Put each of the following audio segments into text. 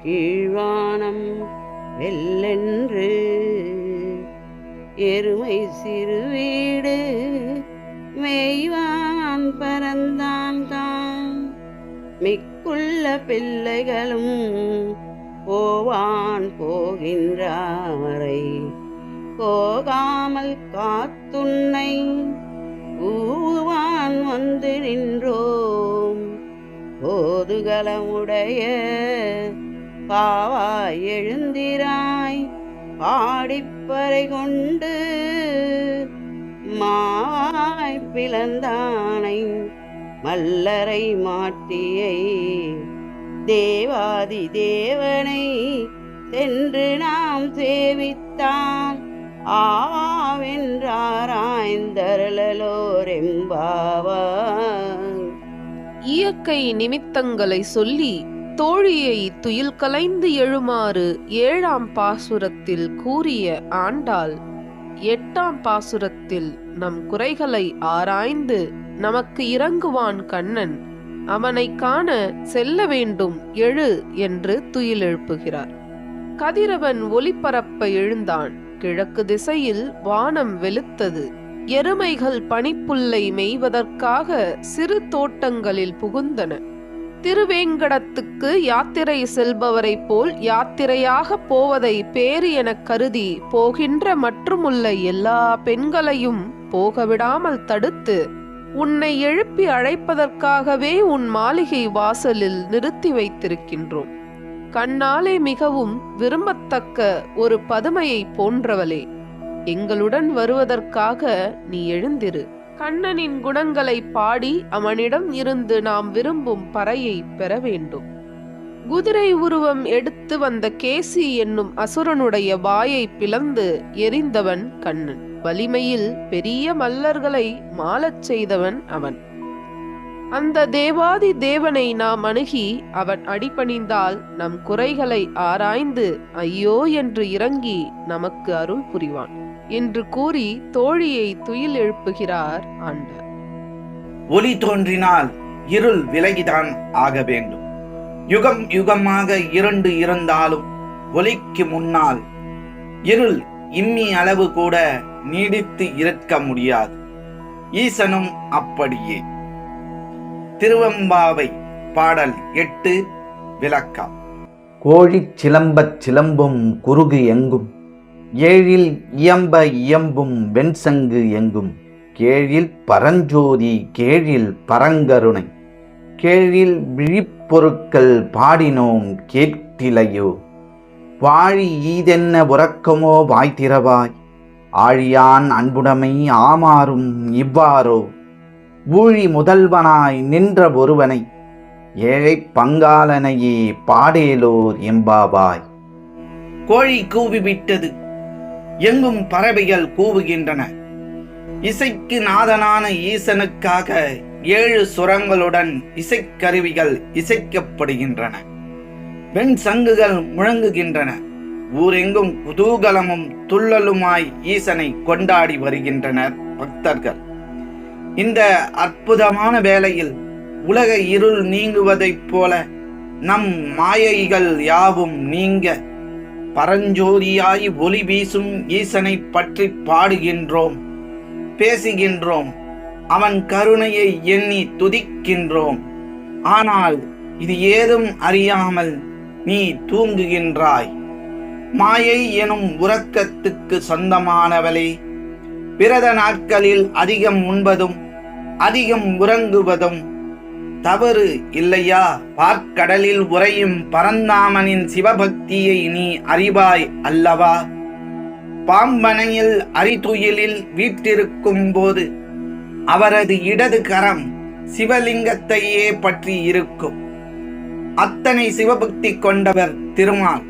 கீழ்வானம் வெல்லென்று எருமை சிறு வீடு மேய்வான் பரந்தான் தான் மிக்குள்ள பிள்ளைகளும் போவான் போகின்றாரை போகாமல் காத்துன்னை ஊவான் வந்து நின்றோம் போதுகளமுடைய பாவாய் எழுந்திராய் பாடிப்பறை கொண்டு மாவாய் பிளந்தானை மல்லரை மாட்டியை தேவாதி தேவனை சென்று நாம் சேவித்தான் ஆவென்றாராய்ந்தருளலோரெம்பாவாய். இயற்கை நிமித்தங்களை சொல்லி தோழியை துயில் கலைந்து எழுமாறு 7ஆம் பாசுரத்தில் கூறிய ஆண்டாள் 8ஆம் பாசுரத்தில் நம் குறைகளை ஆராய்ந்து நமக்கு இறங்குவான் கண்ணன், அவனை காண செல்ல வேண்டும் எழு என்று துயில் எழுப்புகிறார். கதிரவன் ஒளிபரப்ப எழுந்தான். கிழக்கு திசையில் வானம் வெளுத்தது. எருமைகள் பனிப்புல்லை மேய்வதற்காக சிறு தோட்டங்களில் புகுந்தன. திருவேங்கடத்துக்கு யாத்திரை செல்பவரை போல் யாத்திரையாக போவதை பேறு எனக் கருதி போகின்ற மற்றுமுள்ள எல்லா பெண்களையும் போகவிடாமல் தடுத்து உன்னை எழுப்பி அழைப்பதற்காகவே உன் மாளிகை வாசலில் நிறுத்தி வைத்திருக்கின்றோம். கண்ணாலே மிகவும் விரும்பத்தக்க ஒரு பதுமையை போன்றவளே, எங்களுடன் வருவதற்காக நீ எழுந்திரு. கண்ணனின் குணங்களை பாடி அவனிடம் இருந்து நாம் விரும்பும் பறையை பெற வேண்டும். குதிரை உருவம் எடுத்து வந்த கேசி என்னும் அசுரனுடைய வாயை பிளந்து எரிந்தவன் கண்ணன். வலிமையில் பெரிய மல்லர்களை மாளச் செய்தவன் அவன். அந்த தேவாதி தேவனை நாம் அணுகி அவன் அடிபணிந்தால் நம் குறைகளை ஆராய்ந்து ஐயோ என்று இறங்கி நமக்கு அருள் புரிவான் என்று கூறி தோழியை துயில் எழுப்புகிறார் ஆண்டார். ஒளி தோன்றினால் இருள் விலகிதான் ஆக வேண்டும். யுகம் யுகமாக இருண்டு இருந்தாலும் ஒளிக்கு முன்னால் இருள் இம்மி அளவு கூட நீடித்து இருக்க முடியாது. ஈசனும் அப்படியே. திருவெம்பாவை பாடல் 8 விளக்கம். கோழிச் சிலம்பச் சிலம்பும் குருகு எங்கும், ஏழில் இயம்ப இயம்பும் வெண்சங்கு எங்கும், கேழில் பரஞ்சோதி கேழில் பரங்கருணை, கேழில் விழிப்பொருட்கள் பாடினோம் கேட்டிலையோ, வாழி ஈதென்ன உறக்கமோ வாய்த்திரவாய், ஆழியான் அன்புடைமை ஆமாறும் இவ்வாறோ, ஊழி முதல்வனாய் நின்ற ஒருவனை ஏழை பங்காளனையே பாடேலோர் எம்பாவாய். கோழி கூவிவிட்டது. எங்கும் பறவைகள் கூவுகின்றன. இசைக்கு நாதனான ஈசனுக்காக 7 சுரங்களுடன் இசைக்கருவிகள் இசைக்கப்படுகின்றன. வெண் சங்குகள் முழங்குகின்றன. ஊரெங்கும் குதூகலமும் துள்ளலுமாய் ஈசனை கொண்டாடி வருகின்றனர் பக்தர்கள். இந்த அற்புதமான வேளையில் உலக இருள் நீங்குவதைப் போல நம் மாயைகள் யாவும் நீங்க பரஞ்சோதியாய் ஒளி வீசும் ஈசனை பற்றி பாடுகின்றோம், பேசுகின்றோம், அவன் கருணையை எண்ணி துதிக்கின்றோம். ஆனால் இது ஏதும் அறியாமல் நீ தூங்குகின்றாய். மாயை எனும் உறக்கத்துக்கு சொந்தமானவளே, விரத நாட்களில் அதிகம் உண்பதும் அதிகம் உறங்குவதும் தவறு இல்லையா? பார்க்கடலில் உறையும் பரந்தாமனின் சிவபக்தியை நீ அறிவாய் அல்லவா? பாம்பனையில் அரிதுயிலில் வீற்றிருக்கும் போது அவரது இடது கரம் சிவலிங்கத்தையே பற்றி இருக்கும். அத்தனை சிவபக்தி கொண்டவர் திருமால்.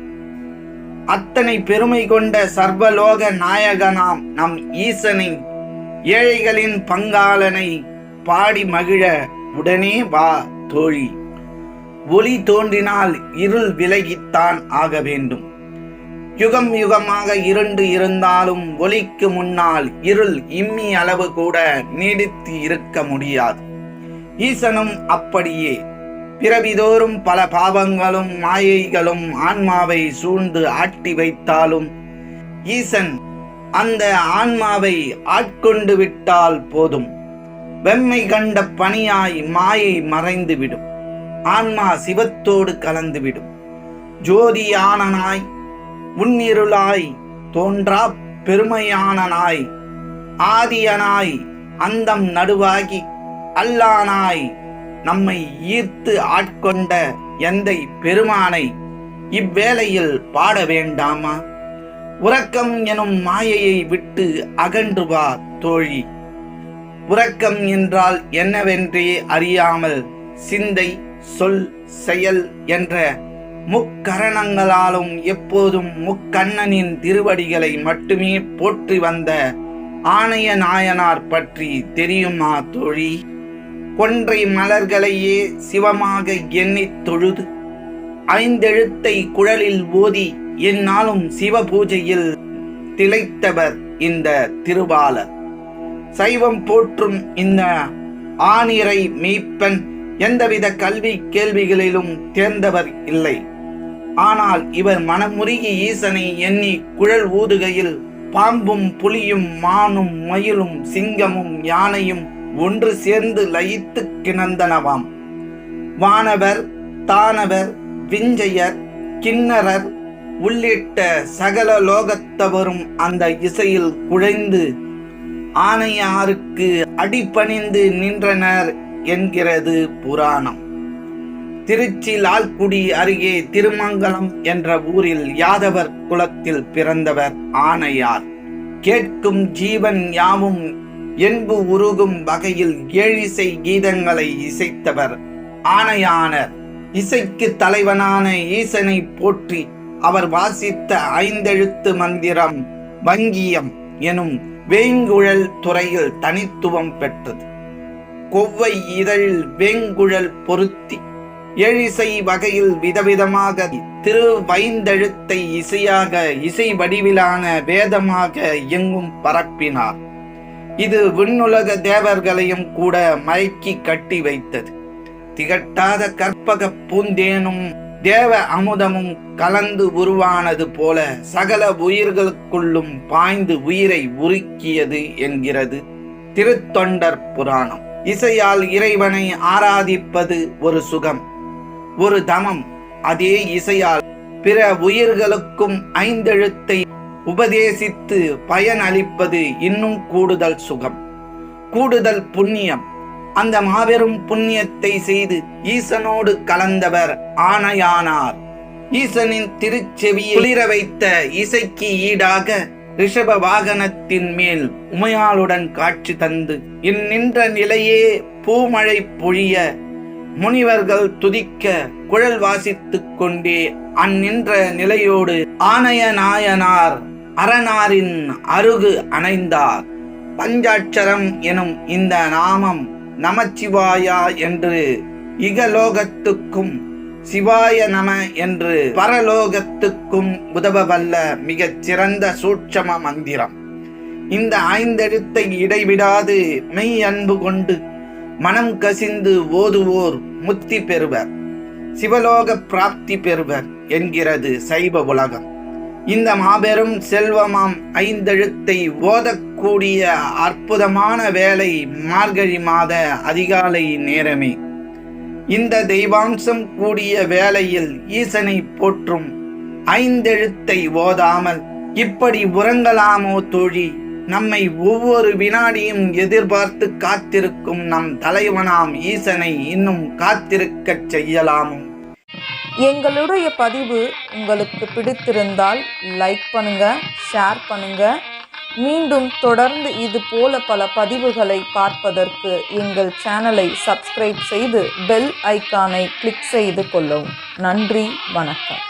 அத்தனை பெருமை கொண்ட சர்வலோக நாயகனாம் நம் ஈசனை, ஏழைகளின் பங்காளனை பாடி மகிழ உடனே வா தோழி. ஒளி தோன்றினால் இருள் விலகித்தான் ஆக வேண்டும். யுகம் யுகமாக இருண்டு இருந்தாலும் ஒளிக்கு முன்னால் இருள் இம்மி அளவு கூட நீடித்து இருக்க முடியாது. ஈசனும் அப்படியே. பிறவிதோறும் பல பாவங்களும் மாயைகளும் ஆன்மாவை சூழ்ந்து ஆட்டி வைத்தாலும் ஈசன் அந்த ஆன்மாவை ஆட்கொண்டு விட்டால் போதும். வெம்மை கண்ட பணியாய் மாயை மறைந்துவிடும். ஆன்மா சிவத்தோடு கலந்துவிடும். ஜோதியானனாய் உன்னிருளாய் தோன்றா பெருமையானனாய் ஆதியனாய் அந்தம் நடுவாகி அல்லானாய் நம்மை ஈர்த்து ஆட்கொண்ட எந்தை பெருமானை இவ்வேளையில் பாட வேண்டாமா? உறக்கம் எனும் மாயையை விட்டு அகன்று வா தோழி. உறக்கம் என்றால் என்னவென்றே அறியாமல் சிந்தை, சொல், செயல் என்ற முக்கரணங்களாலும் எப்போதும் முக்கண்ணனின் திருவடிகளை மட்டுமே போற்றி வந்த ஆணைய நாயனார் பற்றி தெரியுமா தோழி? கொன்றை மலர்களையே சிவமாக எண்ணித் தொழுது 5 எழுத்தை குழலில் ஓதி எந்நாளும் சிவ பூஜையில் திளைத்தவர் இந்த திருவாளர். சைவம் போற்றும் இந்த ஆனிரை மெய்ப்பன் எந்தவித கல்வி கேள்விகளிலும் தேர்ந்தவர் இல்லை. ஆனால் இவர் மனமுருகி ஈசனை எண்ணி குழல் ஊதுகையில் பாம்பும் புலியும் மானும் மயிலும் சிங்கமும் யானையும் ஒன்று சேர்ந்து லயித்து கிணந்தனவாம். வானவர், தானவர், விஞ்சையர், கிண்ணரர் உள்ளிட்ட சகல லோகத்தவரும் அந்த இசையில் குழைந்து ஆணையாருக்கு அடிபணிந்து நின்றனர் என்கிறது புராணம். திருச்சி லால்குடி அருகே திருமங்கலம் என்ற ஊரில் யாதவர் குலத்தில் பிறந்தவர் ஆணையார். கேட்கும் ஜீவன் யாவும் என்பு உருகும் வகையில் 7 இசை கீதங்களை இசைத்தவர் ஆணையானர். இசைக்கு தலைவனான ஈசனை போற்றி அவர் வாசித்த 5 எழுத்து மந்திரம் வங்கியம் எனும் வேங்குழல் துறையில் தனித்துவம் பெற்றது. கொவ்வை இதழில் வேங்குழல் பொருத்தி 7 இசை வகையில் விதவிதமாக திருவைந்தெழுத்தை இசையாக இசை வடிவிலான வேதமாக எங்கும் பரப்பினார். இது விண்ணுலக தேவர்களையும் கூட மயக்கி கட்டி வைத்தது. திகட்டாத கற்பக பூந்தேனும் தேவ அமுதமும் கலந்து உருவானது போல சகல உயிர்களுக்குள்ளும் பாய்ந்து உயிரை உருக்கியது என்கிறது திருத்தொண்டர் புராணம். இசையால் இறைவனை ஆராதிப்பது ஒரு சுகம், ஒரு தமம். அதே இசையால் பிற உயிர்களுக்கும் 5 எழுத்தை உபதேசித்து பயன் அளிப்பது இன்னும் கூடுதல் சுகம், கூடுதல் புண்ணியம். அந்த மாபெரும் புண்ணியத்தை செய்து ஈசனோடு கலந்தவர் ஆணையானார். ஈசனின் திருச்செவியை குளிர வைத்த இசைக்கு ஈடாக ரிஷப வாகனத்தின் மேல் உமையாளுடன் காட்சி தந்து இந்நின்ற நிலையே பூமழை பொழிய முனிவர்கள் துதிக்க குழல் வாசித்துக் கொண்டே அந்நின்ற நிலையோடு ஆணைய நாயனார் அரணாரின் அருகு அணைந்தார். பஞ்சாட்சரம் எனும் இந்த நாமம் நமச்சிவாயா என்று இகலோகத்துக்கும் சிவாய நம என்று பரலோகத்துக்கும் உதவவல்ல மிகச் சிறந்த சூட்சம மந்திரம். இந்த 5 எழுத்தை இடைவிடாது மெய் அன்பு கொண்டு மனம் கசிந்து ஓதுவோர் முத்தி பெறுவர், சிவலோக பிராப்தி பெறுவர் என்கிறது சைவ உலகம். இந்த மாபெரும் செல்வமாம் 5 எழுத்தை ஓதக்கூடிய அற்புதமான வேலை மார்கழி மாத அதிகாலை நேரமே. இந்த தெய்வாம்சம் கூடிய வேளையில் ஈசனை போற்றும் 5 எழுத்தை ஓதாமல் இப்படி உறங்கலாமோ தோழி? நம்மை ஒவ்வொரு வினாடியும் எதிர்பார்த்து காத்திருக்கும் நம் தலைவனாம் ஈசனை இன்னும் காத்திருக்கச் செய்யலாமோ? எங்களுடைய பதிவு உங்களுக்கு பிடித்திருந்தால் லைக் பண்ணுங்க, ஷேர் பண்ணுங்க. மீண்டும் தொடர்ந்து இது போல பல பதிவுகளை பார்ப்பதற்கு எங்கள் சேனலை சப்ஸ்கிரைப் செய்து பெல் ஐக்கானை கிளிக் செய்து கொள்ளவும். நன்றி, வணக்கம்.